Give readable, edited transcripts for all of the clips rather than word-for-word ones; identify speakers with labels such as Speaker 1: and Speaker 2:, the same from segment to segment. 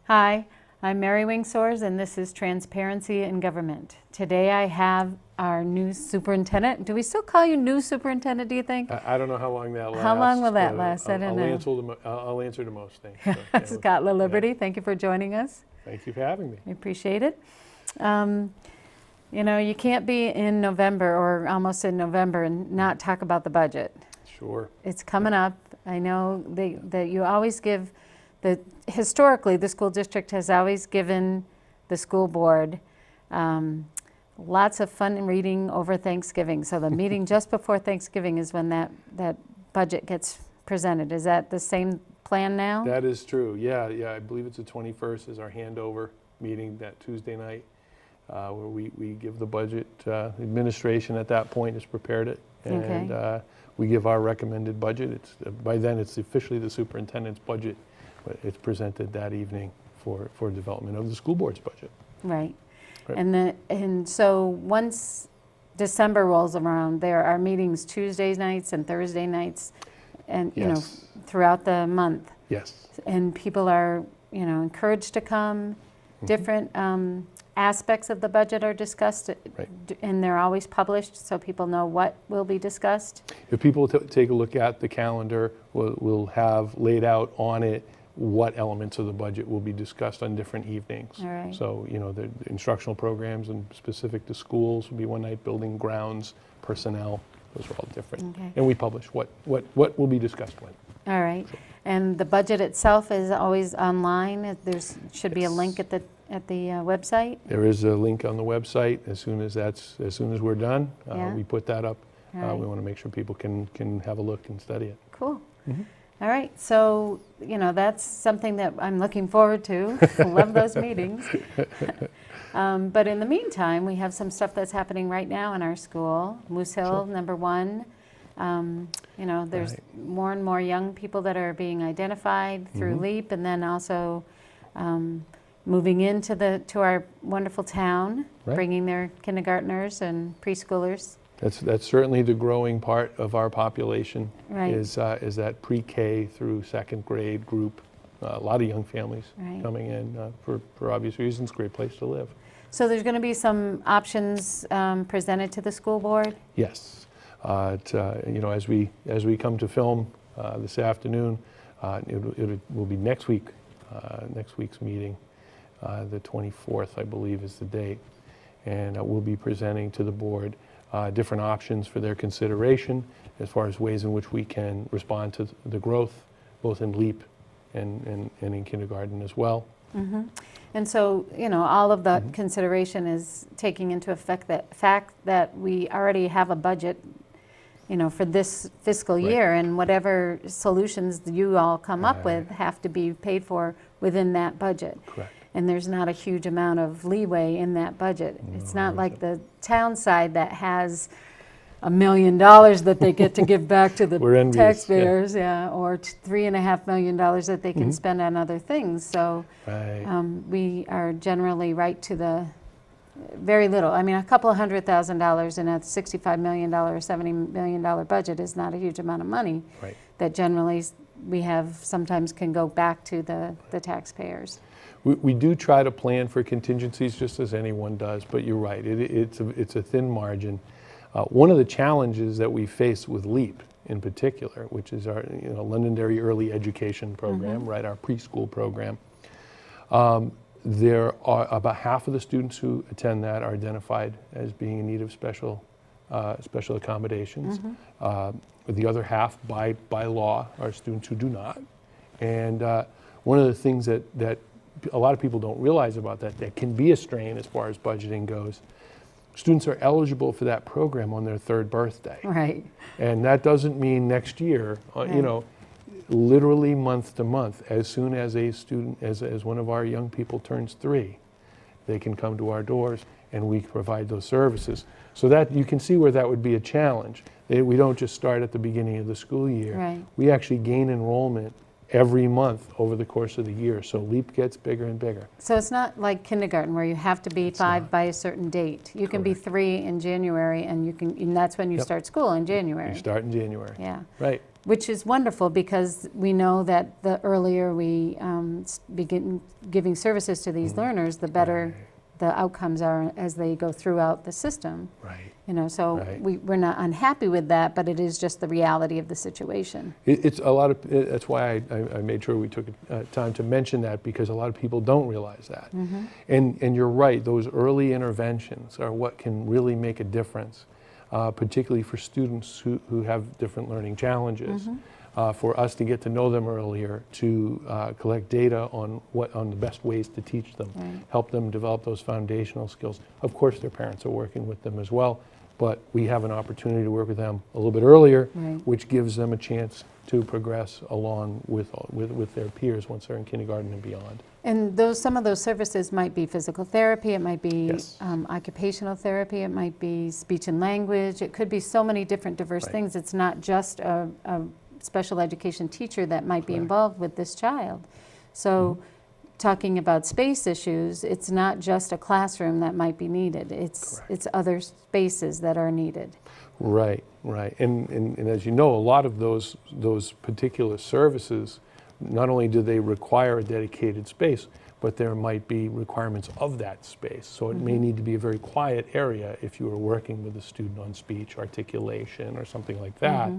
Speaker 1: Hi, I'm Mary Wingsors, and this is Transparency in Government. Today I have our new superintendent. Do we still call you new superintendent, do you think?
Speaker 2: I don't know how long that lasts.
Speaker 1: How long will that
Speaker 2: but
Speaker 1: last? I don't know.
Speaker 2: I'll answer to most things. So, yeah.
Speaker 1: Scott Laliberte, thank you for joining us.
Speaker 2: Thank you for having me.
Speaker 1: I appreciate it. You know, you can't be in November or almost in November and not talk about the budget.
Speaker 2: Sure.
Speaker 1: It's coming up. I know that you always give historically, the school district has always given the school board lots of fun reading over Thanksgiving. So the meeting just before Thanksgiving is when that budget gets presented. Is that the same plan now?
Speaker 2: That is true. Yeah. I believe it's the 21st is our handover meeting that Tuesday night, where we give the budget. Administration at that point has prepared it, and
Speaker 1: Okay.
Speaker 2: We give our recommended budget. By then it's officially the superintendent's budget, but it's presented that evening for development of the school board's budget.
Speaker 1: Right.
Speaker 2: Right.
Speaker 1: And so once December rolls around, there are meetings Tuesday nights and Thursday nights, and
Speaker 2: Yes.
Speaker 1: throughout the month.
Speaker 2: Yes.
Speaker 1: And people are encouraged to come. Different aspects of the budget are discussed,
Speaker 2: Right.
Speaker 1: and they're always published so people know what will be discussed.
Speaker 2: If people take a look at the calendar, we'll have laid out on it what elements of the budget will be discussed on different evenings.
Speaker 1: All right.
Speaker 2: So, the instructional programs and specific to schools will be one night, building grounds, personnel, those are all different.
Speaker 1: Okay.
Speaker 2: And we publish what will be discussed when.
Speaker 1: All right. And the budget itself is always online. Should be a link at the website.
Speaker 2: There is a link on the website. As soon as we're done,
Speaker 1: Yeah.
Speaker 2: we put that up.
Speaker 1: All right.
Speaker 2: We want to make sure people can have a look and study it.
Speaker 1: Cool.
Speaker 2: Mhm.
Speaker 1: All right. So, that's something that I'm looking forward to. I love those meetings. But in the meantime, we have some stuff that's happening right now in our school. Moosehill,
Speaker 2: Sure.
Speaker 1: number one. There's
Speaker 2: Right.
Speaker 1: more and more young people that are being identified through
Speaker 2: Mhm.
Speaker 1: LEAP, and then also moving into our wonderful town,
Speaker 2: Right.
Speaker 1: bringing their kindergartners and preschoolers.
Speaker 2: That's certainly the growing part of our population.
Speaker 1: Right.
Speaker 2: Is that pre-K through second grade group. A lot of young families
Speaker 1: Right.
Speaker 2: coming in for obvious reasons. Great place to live.
Speaker 1: So there's going to be some options presented to the school board.
Speaker 2: Yes. As we come to film this afternoon, it will be next week's meeting. The 24th, I believe, is the date, and we'll be presenting to the board different options for their consideration as far as ways in which we can respond to the growth, both in LEAP and in kindergarten as well.
Speaker 1: Mm-hmm. And so, all of the consideration is taking into effect that fact that we already have a budget, for this fiscal
Speaker 2: Right.
Speaker 1: year, and whatever solutions you all come up
Speaker 2: Right.
Speaker 1: with have to be paid for within that budget.
Speaker 2: Correct.
Speaker 1: And there's not a huge amount of leeway in that budget. It's
Speaker 2: No,
Speaker 1: not
Speaker 2: there
Speaker 1: like
Speaker 2: isn't.
Speaker 1: the town side that has $1 million that they get to give back to the
Speaker 2: We're envious, yeah.
Speaker 1: taxpayers, or $3.5 million that they can spend on other things. So
Speaker 2: Right.
Speaker 1: we are generally right to the very little. I mean, a couple of $100,000 in a $65 million or $70 million budget is not a huge amount of money.
Speaker 2: Right.
Speaker 1: That generally we have sometimes can go back to the taxpayers.
Speaker 2: We do try to plan for contingencies, just as anyone does, but you're right, it's a thin margin. One of the challenges that we face with LEAP in particular, which is our Londonderry Early Education Program, right, our preschool program, there are about half of the students who attend that are identified as being in need of special accommodations. The other half, by law, are students who do not. And one of the things that a lot of people don't realize about that can be a strain as far as budgeting goes. Students are eligible for that program on their third birthday.
Speaker 1: Right.
Speaker 2: And that doesn't mean next year,
Speaker 1: Right.
Speaker 2: Literally month to month. As soon as a student, as one of our young people turns 3, they can come to our doors and we provide those services. So that you can see where that would be a challenge. We don't just start at the beginning of the school year.
Speaker 1: Right.
Speaker 2: We actually gain enrollment every month over the course of the year. So LEAP gets bigger and bigger.
Speaker 1: So it's not like kindergarten where you have to be 5
Speaker 2: not.
Speaker 1: by a certain date. You can be
Speaker 2: Correct.
Speaker 1: 3 in January, and that's when you
Speaker 2: Yep.
Speaker 1: start school in January.
Speaker 2: You start in January.
Speaker 1: Yeah.
Speaker 2: Right.
Speaker 1: Which is wonderful because we know that the earlier we begin giving services to these learners, the better the outcomes are as they go throughout the system.
Speaker 2: Right.
Speaker 1: You know, so
Speaker 2: Right.
Speaker 1: we're not unhappy with that, but it is just the reality of the situation.
Speaker 2: It's a lot of, that's why I made sure we took time to mention that, because a lot of people don't realize that. And you're right, those early interventions are what can really make a difference, particularly for students who have different learning challenges. For us to get to know them earlier, to collect data on the best ways to teach them, help them develop those foundational skills. Of course, their parents are working with them as well, but we have an opportunity to work with them a little bit earlier, which gives them a chance to progress along with their peers once they're in kindergarten and beyond.
Speaker 1: And some of those services might be physical therapy, it might be
Speaker 2: Yes.
Speaker 1: occupational therapy, it might be speech and language, it could be so many different diverse
Speaker 2: Right.
Speaker 1: things. It's not just a special education teacher that might be
Speaker 2: Correct.
Speaker 1: involved with this child. So talking about space issues, it's not just a classroom that might be needed, it's other spaces that are needed.
Speaker 2: Right, right. And as you know, a lot of those particular services, not only do they require a dedicated space, but there might be requirements of that space. So it may need to be a very quiet area if you were working with a student on speech, articulation, or something like that.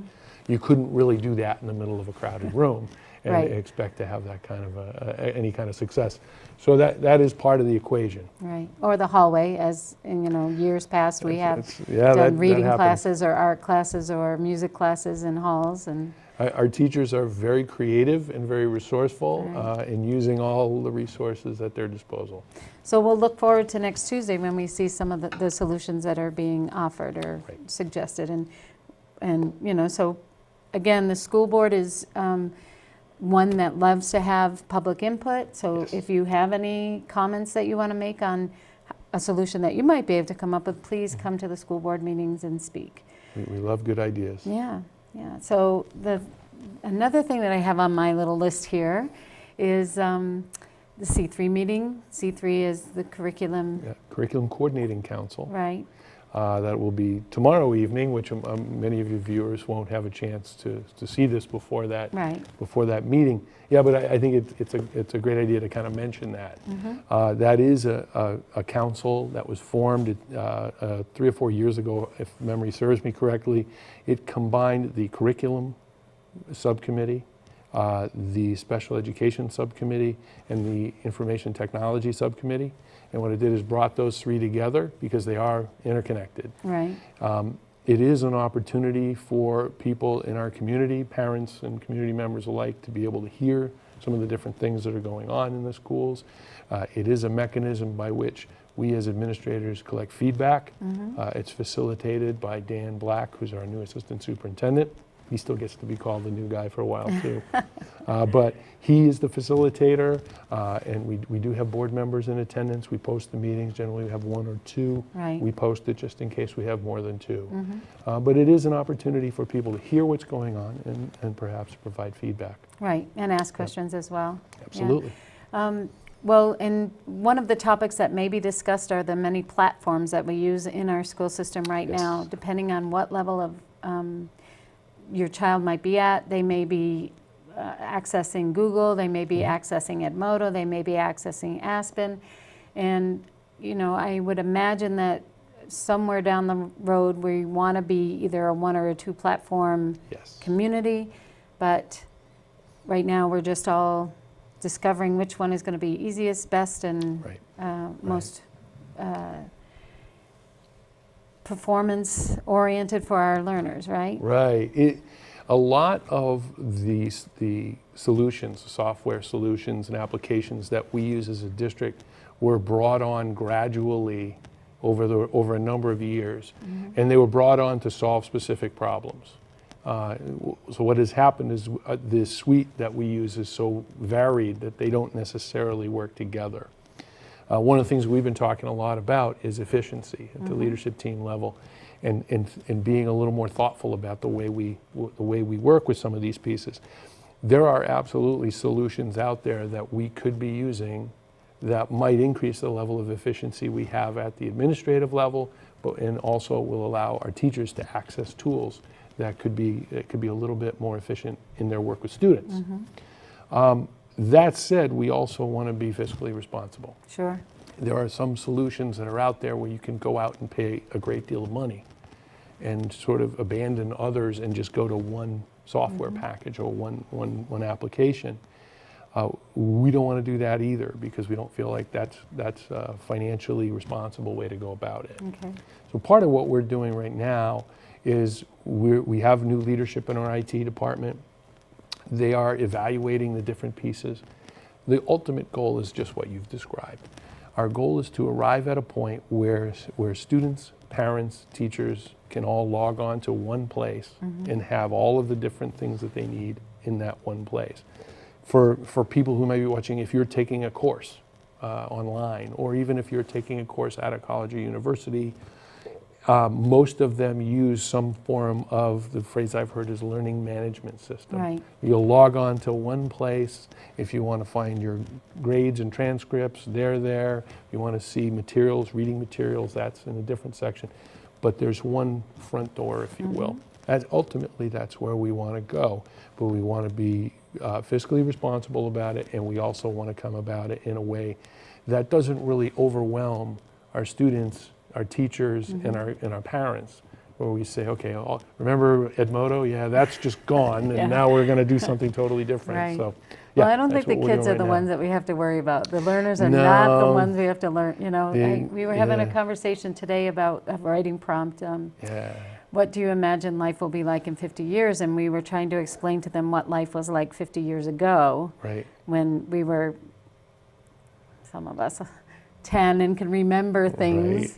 Speaker 2: You couldn't really do that in the middle of a crowded room and
Speaker 1: Right.
Speaker 2: expect to have that kind of any kind of success. So that is part of the equation.
Speaker 1: Right, or the hallway, as in, years past, we have
Speaker 2: Yeah,
Speaker 1: done reading
Speaker 2: happens.
Speaker 1: classes or art classes or music classes in halls, and
Speaker 2: Our teachers are very creative and very resourceful in using all the resources at their disposal.
Speaker 1: so we'll look forward to next Tuesday when we see some of the solutions that are being offered or
Speaker 2: Right.
Speaker 1: suggested. And so again, the school board is one that loves to have public input. So
Speaker 2: Yes.
Speaker 1: if you have any comments that you want to make on a solution that you might be able to come up with, please come to the school board meetings and speak.
Speaker 2: We love good ideas.
Speaker 1: Yeah, yeah. So another thing that I have on my little list here is the C3 meeting. C3 is the curriculum,
Speaker 2: Yeah, Curriculum Coordinating Council.
Speaker 1: right?
Speaker 2: That will be tomorrow evening, which many of your viewers won't have a chance to see this before that
Speaker 1: Right.
Speaker 2: before that meeting. Yeah, but I think it's a great idea to kind of mention that. That is a council that was formed 3 or 4 years ago, if memory serves me correctly. It combined the curriculum subcommittee, the special education subcommittee, and the information technology subcommittee. And what it did is brought those 3 together because they are interconnected.
Speaker 1: Right.
Speaker 2: It is an opportunity for people in our community, parents and community members alike, to be able to hear some of the different things that are going on in the schools. It is a mechanism by which we as administrators collect feedback. It's facilitated by Dan Black, who's our new assistant superintendent. He still gets to be called the new guy for a while too. But he is the facilitator, and we do have board members in attendance. We post the meetings. Generally we have 1 or 2.
Speaker 1: Right.
Speaker 2: We post it just in case we have more than 2. But it is an opportunity for people to hear what's going on and perhaps provide feedback.
Speaker 1: Right, and ask questions as well. Yeah.
Speaker 2: Absolutely.
Speaker 1: Well, and one of the topics that may be discussed are the many platforms that we use in our school system right
Speaker 2: Yes.
Speaker 1: now, depending on what level of your child might be at. They may be accessing Google, they may be accessing Edmodo, they may be accessing Aspen. And, I would imagine that somewhere down the road we want to be either a 1 or a 2 platform
Speaker 2: Yes.
Speaker 1: community, but right now we're just all discovering which one is going to be easiest, best, and
Speaker 2: Right.
Speaker 1: most performance-oriented for our learners, right?
Speaker 2: Right. A lot of the solutions, software solutions and applications that we use as a district were brought on gradually over a number of years, and they were brought on to solve specific problems. So what has happened is the suite that we use is so varied that they don't necessarily work together. One of the things we've been talking a lot about is efficiency at the leadership team level, and being a little more thoughtful about the way we work with some of these pieces. there are absolutely solutions out there that we could be using that might increase the level of efficiency we have at the administrative level, and also will allow our teachers to access tools that could be a little bit more efficient in their work with students. That said, we also want to be fiscally responsible.
Speaker 1: Sure.
Speaker 2: There are some solutions that are out there where you can go out and pay a great deal of money and sort of abandon others and just go to one software package or one application. We don't want to do that either, because we don't feel like that's a financially responsible way to go about it.
Speaker 1: Okay.
Speaker 2: So part of what we're doing right now is we have new leadership in our IT department. They are evaluating the different pieces. The ultimate goal is just what you've described. Our goal is to arrive at a point where students, parents, teachers can all log on to one place and have all of the different things that they need in that one place. For people who may be watching, if you're taking a course online, or even if you're taking a course at a college or university, most of them use some form of, the phrase I've heard is learning management system.
Speaker 1: Right.
Speaker 2: You'll log on to one place. If you want to find your grades and transcripts, they're there. If you want to see materials, reading materials, that's in a different section. But there's one front door, if you will. Ultimately, that's where we want to go. But we want to be fiscally responsible about it, and we also want to come about it in a way that doesn't really overwhelm our students, our teachers, and our parents, where we say, okay, remember Edmodo? Yeah, that's just gone, and now we're going to do something totally different.
Speaker 1: Right.
Speaker 2: So,
Speaker 1: Well, I don't think the kids are the ones that we have to worry about. The learners are not the ones we have to learn. You know, we were having a conversation today about a writing prompt. What do you imagine life will be like in 50 years? And we were trying to explain to them what life was like 50 years ago, when we were, some of us, 10 and can remember things,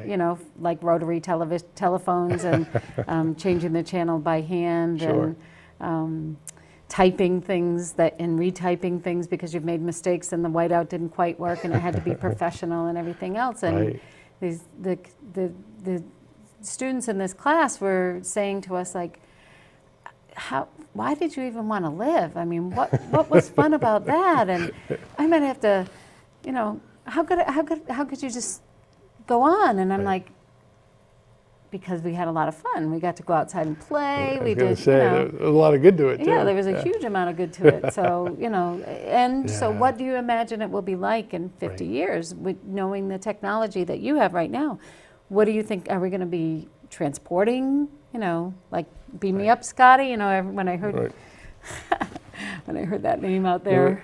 Speaker 1: you know, like rotary telephones and changing the channel by hand and typing things and retyping things because you've made mistakes and the whiteout didn't quite work and it had to be professional and everything else. And the students in this class were saying to us, like, why did you even want to live? I mean, what was fun about that? And I might have to, you know, how could you just go on? And I'm like, because we had a lot of fun. We got to go outside and play.
Speaker 2: I was going to say, there was a lot of good to it, too.
Speaker 1: Yeah, there was a huge amount of good to it. So, you know, and so what do you imagine it will be like in 50 years, with knowing the technology that you have right now? What do you think, are we going to be transporting, you know, like beam me up, Scotty? You know, when I heard when I heard that name out there,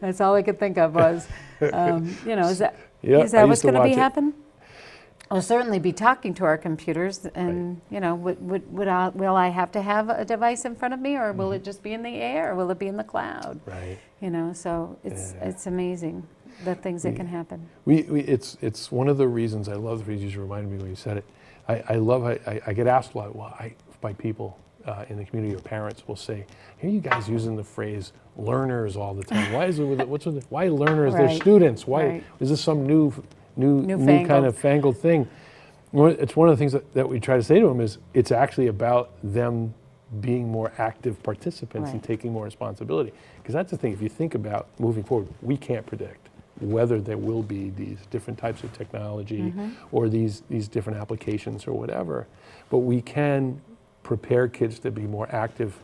Speaker 1: that's all I could think of was, you know, is that what's going to be happen? We'll certainly be talking to our computers, and you know, will I have to have a device in front of me, or will it just be in the air, or will it be in the cloud? You know, so it's amazing the things that can happen.
Speaker 2: It's one of the reasons I love the phrase you just reminded me when you said it. I get asked a lot by people in the community, or parents will say, "Here you guys using the phrase learners all the time. Why is it why learners? They're students. Why is this some new kind of fangled thing?" Well, it's one of the things that we try to say to them is it's actually about them being more active participants and taking more responsibility. Because that's the thing, if you think about moving forward, we can't predict whether there will be these different types of technology or these different applications or whatever. But we can prepare kids to be more active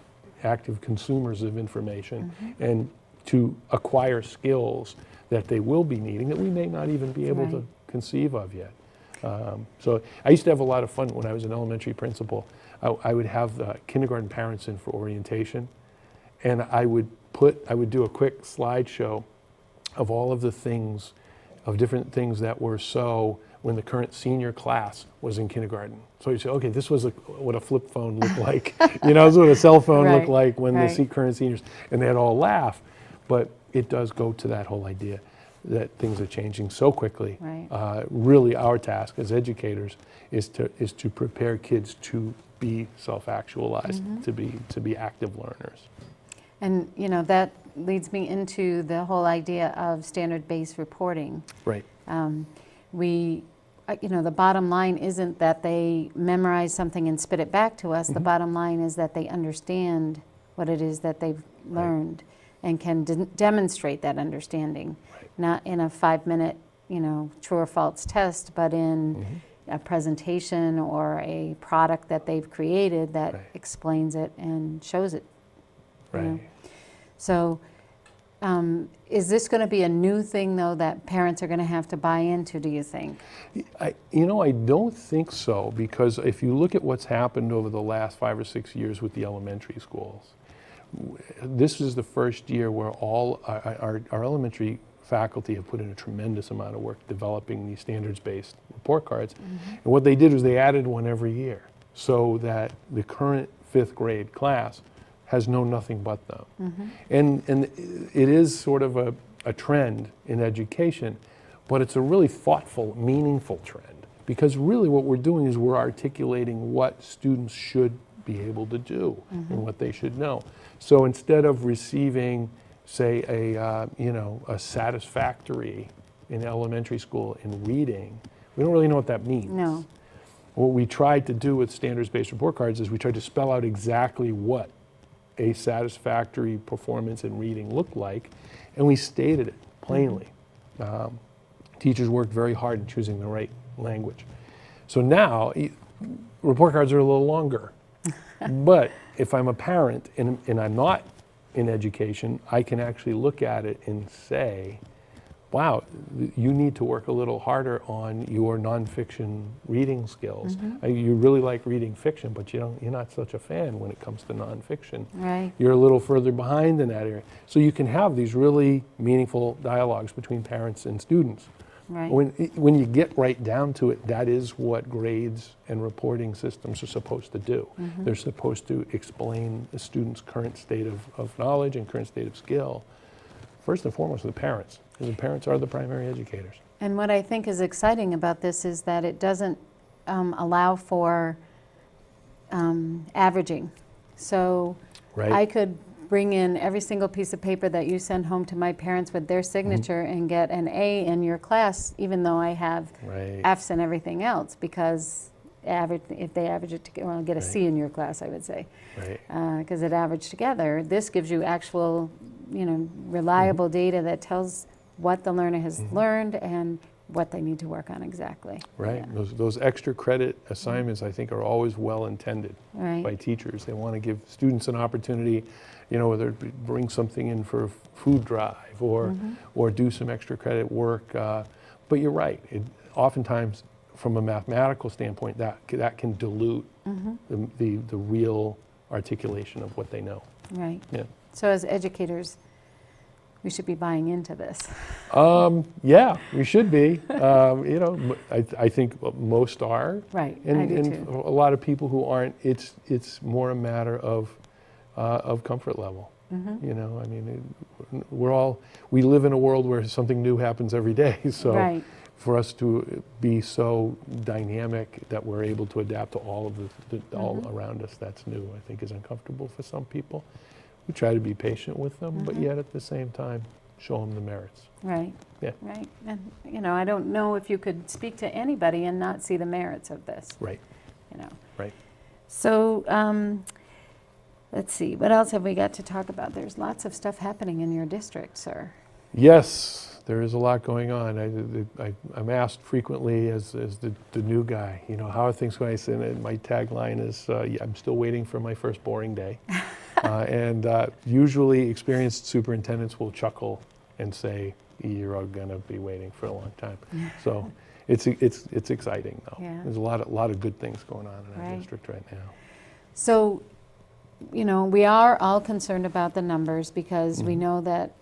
Speaker 2: consumers of information and to acquire skills that they will be needing that we may not even be able to conceive of yet. So I used to have a lot of fun when I was an elementary principal. I would have kindergarten parents in for orientation, and I would do a quick slideshow of all of the things, of different things that were so when the current senior class was in kindergarten. So you say, okay, this was what a flip phone looked like. You know, this is what a cell phone looked like when the current seniors, and they'd all laugh. But it does go to that whole idea that things are changing so quickly. Really, our task as educators is to prepare kids to be self-actualized, to be active learners.
Speaker 1: And you know, that leads me into the whole idea of standard-based reporting. You know, the bottom line isn't that they memorize something and spit it back to us. The bottom line is that they understand what it is that they've learned and can demonstrate that understanding, not in a 5-minute, true or false test, but in a presentation or a product that they've created that explains it and shows it. So is this going to be a new thing, though, that parents are going to have to buy into, do you think?
Speaker 2: I don't think so, because if you look at what's happened over the last 5 or 6 years with the elementary schools, this is the first year where all our elementary faculty have put in a tremendous amount of work developing these standards-based report cards. And what they did was they added one every year so that the current 5th grade class has known nothing but them. And it is sort of a trend in education, but it's a really thoughtful, meaningful trend, because really what we're doing is we're articulating what students should be able to do and what they should know. So instead of receiving, say, a satisfactory in elementary school in reading, we don't really know what that means.
Speaker 1: No.
Speaker 2: What we tried to do with standards-based report cards is we tried to spell out exactly what a satisfactory performance in reading looked like, and we stated it plainly. Teachers worked very hard in choosing the right language. So now, report cards are a little longer. But if I'm a parent and I'm not in education, I can actually look at it and say, wow, you need to work a little harder on your nonfiction reading skills. You really like reading fiction, but you're not such a fan when it comes to nonfiction.
Speaker 1: Right.
Speaker 2: You're a little further behind in that area. So you can have these really meaningful dialogues between parents and students.
Speaker 1: Right.
Speaker 2: When you get right down to it, that is what grades and reporting systems are supposed to do. They're supposed to explain the student's current state of knowledge and current state of skill, first and foremost to the parents, because the parents are the primary educators.
Speaker 1: And what I think is exciting about this is that it doesn't allow for averaging. So I could bring in every single piece of paper that you send home to my parents with their signature and get an A in your class, even though I have Fs and everything else, because if they average it together, well, get a C in your class, I would say, because it averaged together. This gives you actual, reliable data that tells what the learner has learned and what they need to work on exactly.
Speaker 2: Those extra credit assignments, I think, are always well intended by teachers. They want to give students an opportunity, whether it bring something in for a food drive or do some extra credit work. But you're right. Oftentimes, from a mathematical standpoint, that can dilute the real articulation of what they know.
Speaker 1: Right. So as educators, we should be buying into this.
Speaker 2: Yeah, we should be. I think most are.
Speaker 1: Right,
Speaker 2: and,
Speaker 1: I do
Speaker 2: and
Speaker 1: too.
Speaker 2: a lot of people who aren't, it's more a matter of comfort level. We live in a world where something new happens every day. So for us to be so dynamic that we're able to adapt to all of all around us that's new, I think is uncomfortable for some people. We try to be patient with them, but yet at the same time, show them the merits.
Speaker 1: Right.
Speaker 2: Yeah.
Speaker 1: Right. And, I don't know if you could speak to anybody and not see the merits of this.
Speaker 2: Right. Right.
Speaker 1: So, let's see, what else have we got to talk about? There's lots of stuff happening in your district, sir.
Speaker 2: Yes, there is a lot going on. I'm asked frequently as the new guy, how are things going? I say, and my tagline is, I'm still waiting for my first boring day. And usually experienced superintendents will chuckle and say, you're going to be waiting for a long time. So it's exciting, though. There's a lot of good things going on in our district right now. So,
Speaker 1: we are all concerned about the numbers because we know that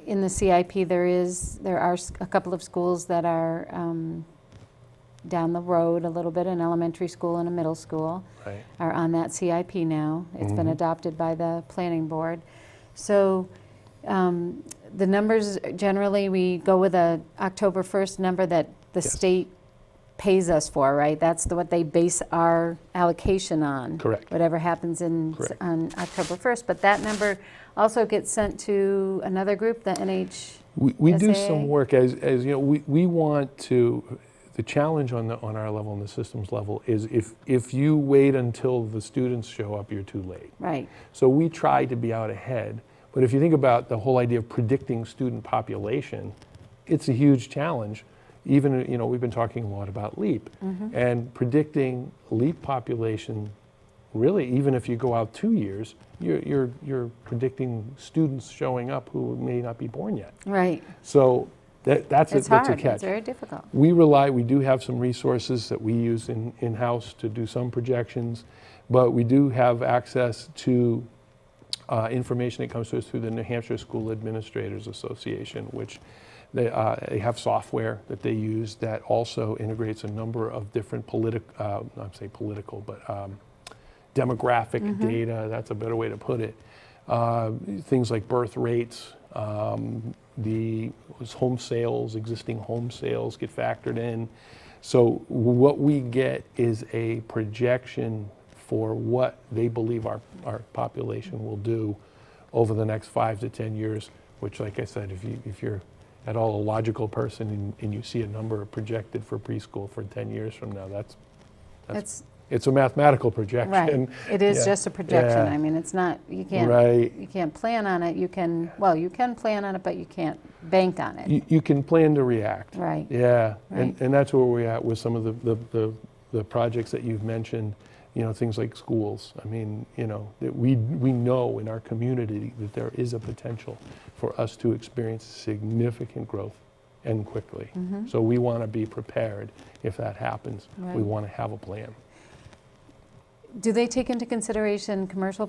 Speaker 1: in the CIP there are a couple of schools that are down the road a little bit, an elementary school and a middle school are on that CIP now. It's been adopted by the planning board. So the numbers, generally we go with a October 1st number that the state pays us for, right? That's what they base our allocation on.
Speaker 2: Correct.
Speaker 1: Whatever happens on October 1st. But that number also gets sent to another group, the NH.
Speaker 2: We do some work as we want to. the challenge on our level, on the systems level, is if you wait until the students show up, you're too late.
Speaker 1: Right.
Speaker 2: So we try to be out ahead. But if you think about the whole idea of predicting student population, it's a huge challenge. Even, we've been talking a lot about LEAP. And predicting LEAP population, really, even if you go out 2 years, you're predicting students showing up who may not be born yet.
Speaker 1: Right.
Speaker 2: So that's
Speaker 1: It's
Speaker 2: a
Speaker 1: hard.
Speaker 2: catch.
Speaker 1: It's very difficult.
Speaker 2: We do have some resources that we use in-house to do some projections, but we do have access to information that comes to us through the New Hampshire School Administrators Association, which they have software that they use that also integrates a number of different demographic data. That's a better way to put it. Things like birth rates, the home sales, existing home sales get factored in. So what we get is a projection for what they believe our population will do over the next 5 to 10 years, which, like I said, if you're at all a logical person and you see a number projected for preschool for 10 years from now, it's a mathematical projection.
Speaker 1: Right. It is
Speaker 2: Yeah.
Speaker 1: just a projection.
Speaker 2: Yeah.
Speaker 1: I mean, it's not, you can't,
Speaker 2: Right.
Speaker 1: you can't plan on it. You can plan on it, but you can't bank on it.
Speaker 2: You can plan to react.
Speaker 1: Right.
Speaker 2: Yeah,
Speaker 1: Right.
Speaker 2: and that's where we're at with some of the projects that you've mentioned, things like schools. I mean, that we know in our community that there is a potential for us to experience significant growth and quickly. So we want to be prepared if that happens.
Speaker 1: Right.
Speaker 2: We want to have a plan.
Speaker 1: Do they take into consideration commercial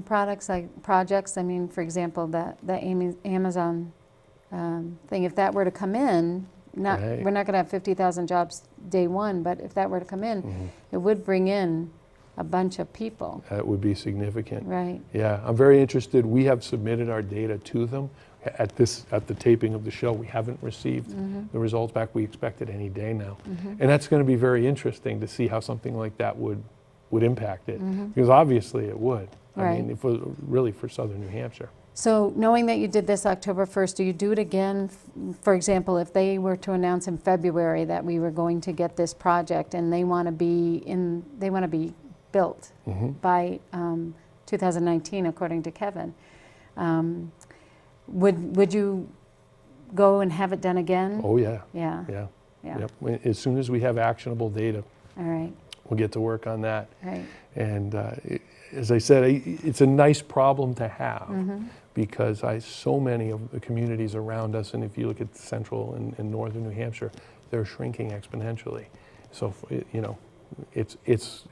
Speaker 1: projects? I mean, for example, the Amazon thing, if that were to come in,
Speaker 2: Right.
Speaker 1: we're not going to have 50,000 jobs day one, but if that were to come in, it would bring in a bunch of people.
Speaker 2: That would be significant.
Speaker 1: Right.
Speaker 2: Yeah, I'm very interested. We have submitted our data to them. At the taping of the show, we haven't received the results back. We expect it any day now. And that's going to be very interesting to see how something like that would impact it. Because obviously it would.
Speaker 1: Right.
Speaker 2: I mean, really for southern New Hampshire.
Speaker 1: So knowing that you did this October 1st, do you do it again? For example, if they were to announce in February that we were going to get this project and they want to be built by 2019, according to Kevin, would you go and have it done again?
Speaker 2: Oh, yeah.
Speaker 1: Yeah.
Speaker 2: Yeah.
Speaker 1: Yeah.
Speaker 2: Yep. As soon as we have actionable data,
Speaker 1: All right.
Speaker 2: we'll get to work on that.
Speaker 1: Right.
Speaker 2: And as I said, it's a nice problem to have because so many of the communities around us, and if you look at central and northern New Hampshire, they're shrinking exponentially. So, is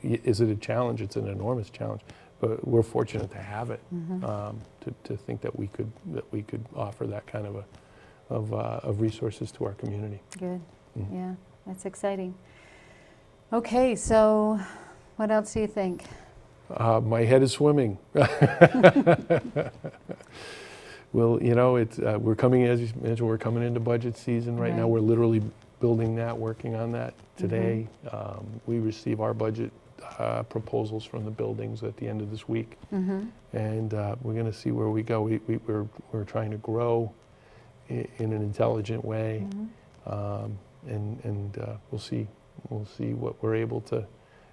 Speaker 2: it a challenge? It's an enormous challenge, but we're fortunate to have it. To think that we could offer that kind of resources to our community.
Speaker 1: Good. Yeah, that's exciting. Okay, so what else do you think?
Speaker 2: My head is swimming. Well, we're coming, as you mentioned, we're coming into budget season right now.
Speaker 1: Right.
Speaker 2: We're literally building that, working on that today. We receive our budget proposals from the buildings at the end of this week, and we're going to see where we go. We're trying to grow in an intelligent way, and we'll see what we're able to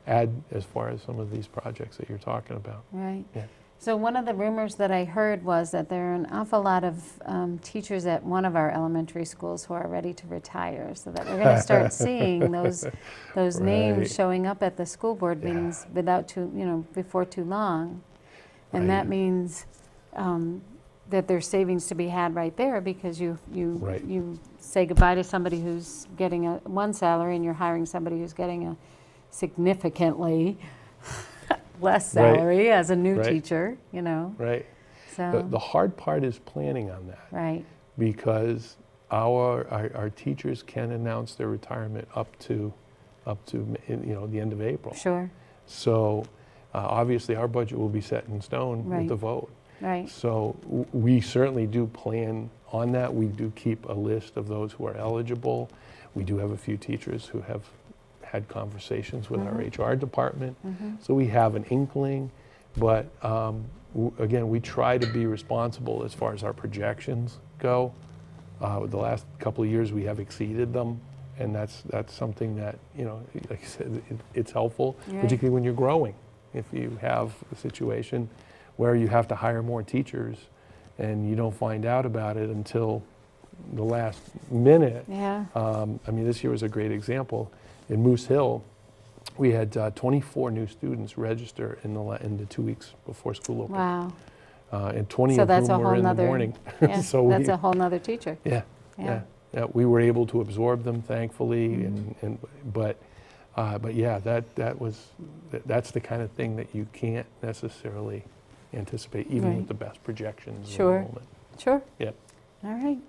Speaker 2: add as far as some of these projects that you're talking about.
Speaker 1: Right.
Speaker 2: Yeah.
Speaker 1: So one of the rumors that I heard was that there are an awful lot of teachers at one of our elementary schools who are ready to retire, so that we're going to start seeing those
Speaker 2: Right.
Speaker 1: names showing up at the school board meetings before too long, and
Speaker 2: Right.
Speaker 1: that means that there's savings to be had right there because you
Speaker 2: Right.
Speaker 1: say goodbye to somebody who's getting one salary and you're hiring somebody who's getting a significantly less
Speaker 2: Right.
Speaker 1: salary as a new
Speaker 2: Right.
Speaker 1: teacher,
Speaker 2: Right.
Speaker 1: So
Speaker 2: The hard part is planning on that.
Speaker 1: right,
Speaker 2: Because our teachers can announce their retirement up to the end of April.
Speaker 1: sure,
Speaker 2: So obviously our budget will be set in stone
Speaker 1: Right.
Speaker 2: with the vote.
Speaker 1: right,
Speaker 2: So we certainly do plan on that. We do keep a list of those who are eligible. We do have a few teachers who have had conversations with our HR department. So we have an inkling, but again, we try to be responsible as far as our projections go. The last couple of years we have exceeded them, And that's something that, you know, like I said, it's helpful,
Speaker 1: Right.
Speaker 2: particularly when you're growing. If you have a situation where you have to hire more teachers and you don't find out about it until the last minute.
Speaker 1: Yeah.
Speaker 2: I mean, this year was a great example. In Moosehill, we had 24 new students register in the 2 weeks before school opened.
Speaker 1: Wow.
Speaker 2: And 20
Speaker 1: So
Speaker 2: of
Speaker 1: that's a
Speaker 2: whom were
Speaker 1: whole
Speaker 2: in the
Speaker 1: nother-
Speaker 2: morning.
Speaker 1: Yeah,
Speaker 2: So
Speaker 1: that's
Speaker 2: we,
Speaker 1: a whole nother teacher.
Speaker 2: yeah,
Speaker 1: Yeah.
Speaker 2: yeah, we were able to absorb them, thankfully, but yeah, that's the kind of thing that you can't necessarily anticipate, even
Speaker 1: Right.
Speaker 2: with the best projections of
Speaker 1: Sure.
Speaker 2: enrollment.
Speaker 1: Sure.
Speaker 2: Yep.
Speaker 1: All right.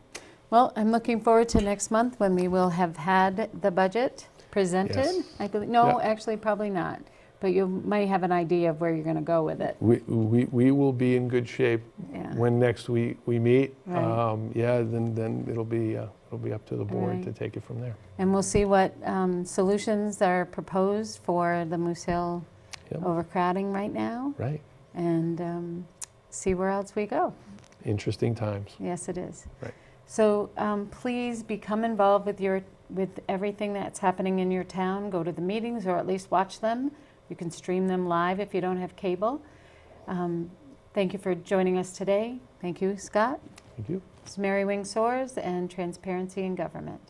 Speaker 1: Well, I'm looking forward to next month when we will have had the budget presented.
Speaker 2: Yes.
Speaker 1: I believe, no,
Speaker 2: Yeah.
Speaker 1: actually, probably not. But you might have an idea of where you're going to go with it.
Speaker 2: We will be in good shape
Speaker 1: Yeah.
Speaker 2: when next we meet.
Speaker 1: Right.
Speaker 2: Yeah, then it'll be up to the board
Speaker 1: Right.
Speaker 2: to take it from there.
Speaker 1: And we'll see what solutions are proposed for the Moosehill
Speaker 2: Yep.
Speaker 1: overcrowding right now,
Speaker 2: Right.
Speaker 1: and see where else we go.
Speaker 2: Interesting times.
Speaker 1: Yes, it is.
Speaker 2: Right.
Speaker 1: So please become involved with everything that's happening in your town. Go to the meetings, or at least watch them. You can stream them live if you don't have cable. Thank you for joining us today. Thank you, Scott.
Speaker 2: Thank you.
Speaker 1: It's Mary Wing Soares and Transparency in Government.